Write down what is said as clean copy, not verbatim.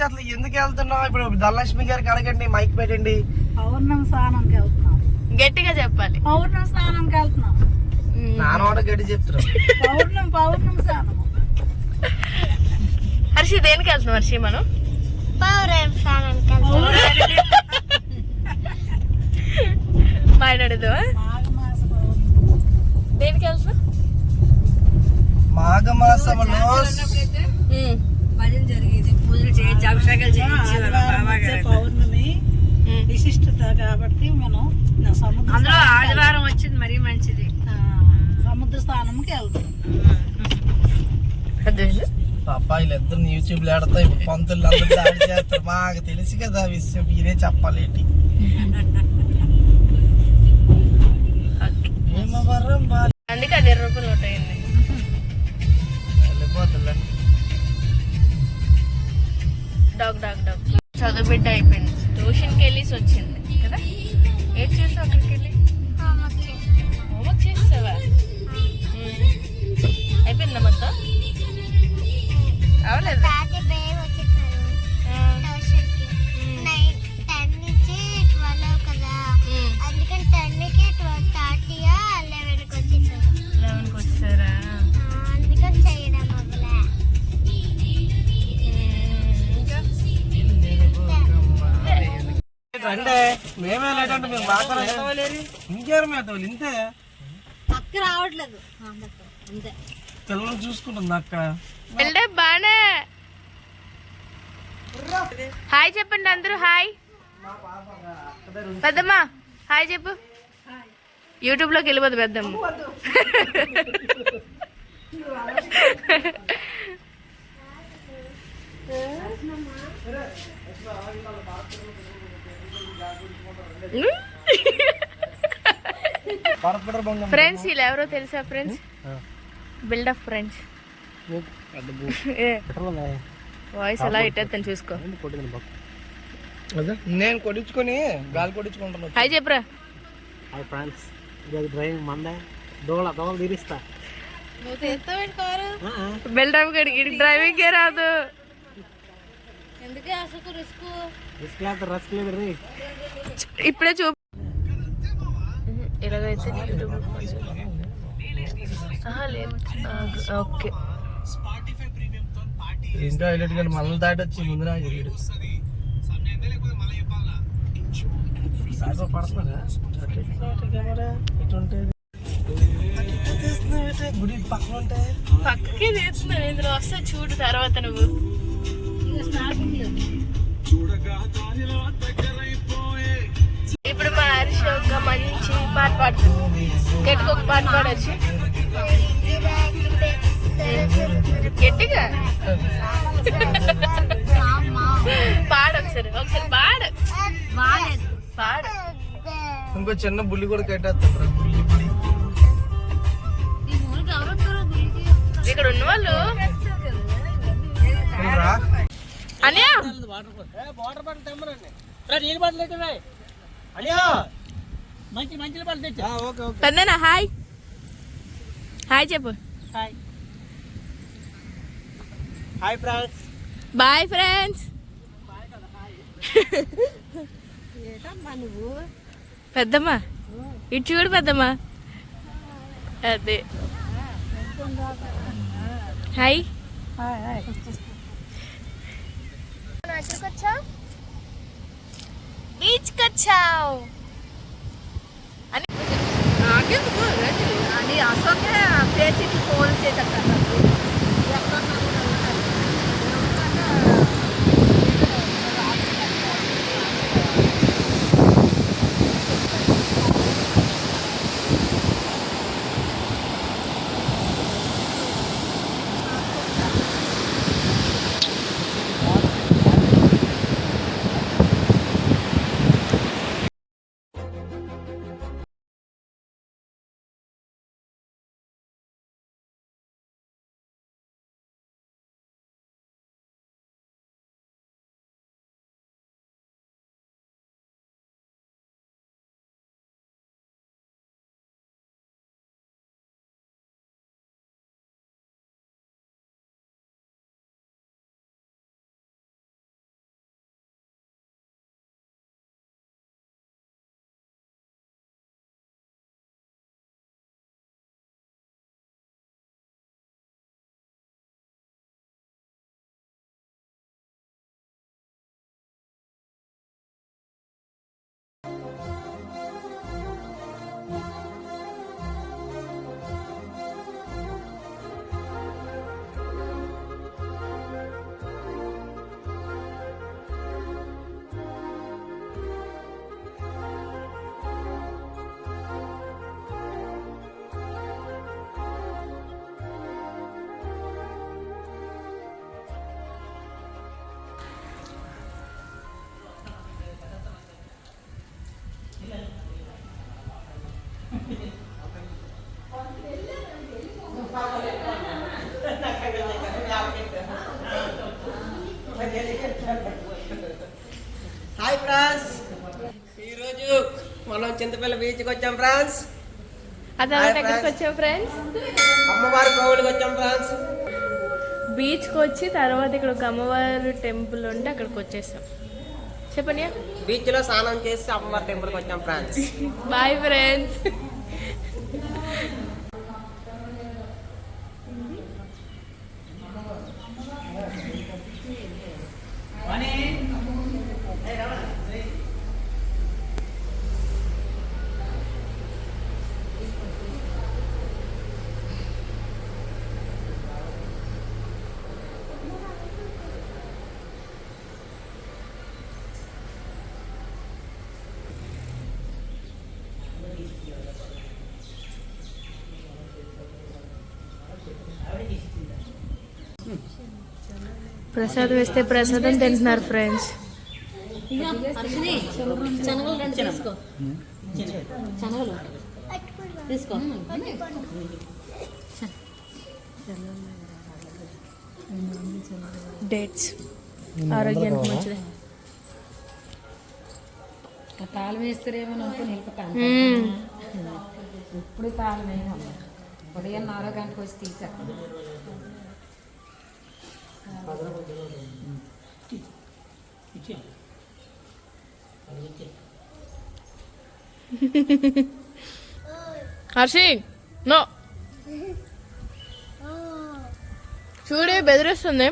అసలు ఎందుకు వెళ్తున్నావు? ఇప్పుడు ధనలక్ష్మి గారికి అడగండి, మైక్ పెట్టండి. పౌర్ణమి స్నానంకి వెళ్తున్నాం. గట్టిగా చెప్పాలి. పౌర్ణమి స్నానంకి వెళ్తున్నాం. నానోడ గట్టి చెప్తున్నాం. పౌర్ణమి స్నానం. హర్షి దేనికి వెళ్తున్నాం? హర్షి మనం మాట్లాడదు. దేనికి వెళ్తున్నాం? మాఘమాసంలో భజన జరిగేది, పూజలు చేయొచ్చు, అభిషేకాలు చేయొచ్చు. పౌర్ణమి విశిష్టత కాబట్టి మనం అందులో ఆదివారం వచ్చింది మరీ మంచిది. సముద్ర స్నానంకి వెళ్తాం. పాపా వీళ్ళిద్దరు యూట్యూబ్ లో ఆడతాయి, పంతులు అందరూ దాడి చేస్తారు. మాకు తెలుసు కదా విషయం, మీరే చెప్పాలేంటి. అందుకే అది 20 రూపాయలు నోట్ అయింది. వెళ్ళిపోతుందా? డాగ్ చదువు బిడ్డ అయిపోయింది. ట్యూషన్కి వెళ్ళేసి వచ్చింది కదా. ఏం చేసావు అక్కడికి వెళ్ళి? హోంవర్క్ చేసావా? అయిపోయిందా మొత్తం? అవలేదు. అంటే మేమే లేదంటే మీరు మాట్లాడలేరు. ఇంకేరు మేతవాలి ఇంతే. అక్క రావట్లేదు, పిల్లలు చూసుకుంటుంది అక్క. బానే హాయ్ చెప్పండి అందరూ. హాయ్ పెద్దమ్మా, హాయ్ చెప్పు. యూట్యూబ్ లోకి వెళ్ళిపోదు పెద్దమ్మ. ఫ్రెండ్స్ వీళ్ళు ఎవరో తెలుసా? Friends buildup friends. వాయిస్ ఎలా ఇట్టేస్తాను చూసుకో. నేను కొట్టించుకొని గాలి కొట్టించుకుంటున్నా. హాయ్ చెప్పరా. హాయ్ ఫ్రెండ్స్, డ్రైవింగ్ మందే. దోళ తీరిస్తా. బిల్డప్ గడికి డ్రైవింగ్ ఏ రాదు. ఇప్పుడే చూపు. ఇలాగైతే ఓకే. ఏంటో హైలైట్ కానీ మనల్ని దాటి వచ్చి ముందు నాకు గుడి పక్కన ఉంటాయి. పక్కకే తీస్తున్నావు, ఇందులో వస్తా చూడు తర్వాత నువ్వు. ఇప్పుడు మా హర్షి ఒక మంచి పాట పాడుతుంది. గట్టిగా ఒక పాట పాడచ్చు. గట్టిగా పాడు ఒకసారి పాడు. పాడు. ఇంకో చిన్న బుల్లి కూడా కట్టేస్తా. బుల్లి ఇక్కడ ఉన్న వాళ్ళు అనియా పెద్దనా హాయ్ హాయ్ చెప్పు. Hi friends. Bye friends. పెద్దమ్మా ఇటు చూడు పెద్దమ్మా. అదే హాయ్. ఎక్కడికి వచ్చావు? బీచ్కి వచ్చావు అని నాకెందుకు అని అశోకే పేసి ఫోన్ చేసేస్తాను. ఈరోజు మనం చింతపల్లి బీచ్కి వచ్చాం ఫ్రెండ్స్. ఆ తర్వాత ఎక్కడికి వచ్చాం ఫ్రెండ్స్? అమ్మవారి కోవిలికి వచ్చాం ఫ్రెండ్స్. బీచ్కి వచ్చి తర్వాత ఇక్కడ ఒక అమ్మవారి టెంపుల్ ఉంటే అక్కడికి వచ్చేసాం. చెప్పండి. బీచ్ లో స్నానం చేసి అమ్మవారి టెంపుల్కి వచ్చాం ఫ్రెండ్స్. Bye friends. ప్రసాదం వేస్తే ప్రసాదం తింటున్నారు ఫ్రెండ్స్. శనగలు 2 తీసుకో. శనగలు తీసుకో. డేట్స్ ఆరోగ్యానికి మంచిది. తాళం వేస్తారేమో నిలుపుతాను. ఇప్పుడు తాళం వేయమమ్మా. ఉదయం 4 గంటలకు వచ్చి తీసాను. హర్షి నో చూడే బెదిరిస్తుంది.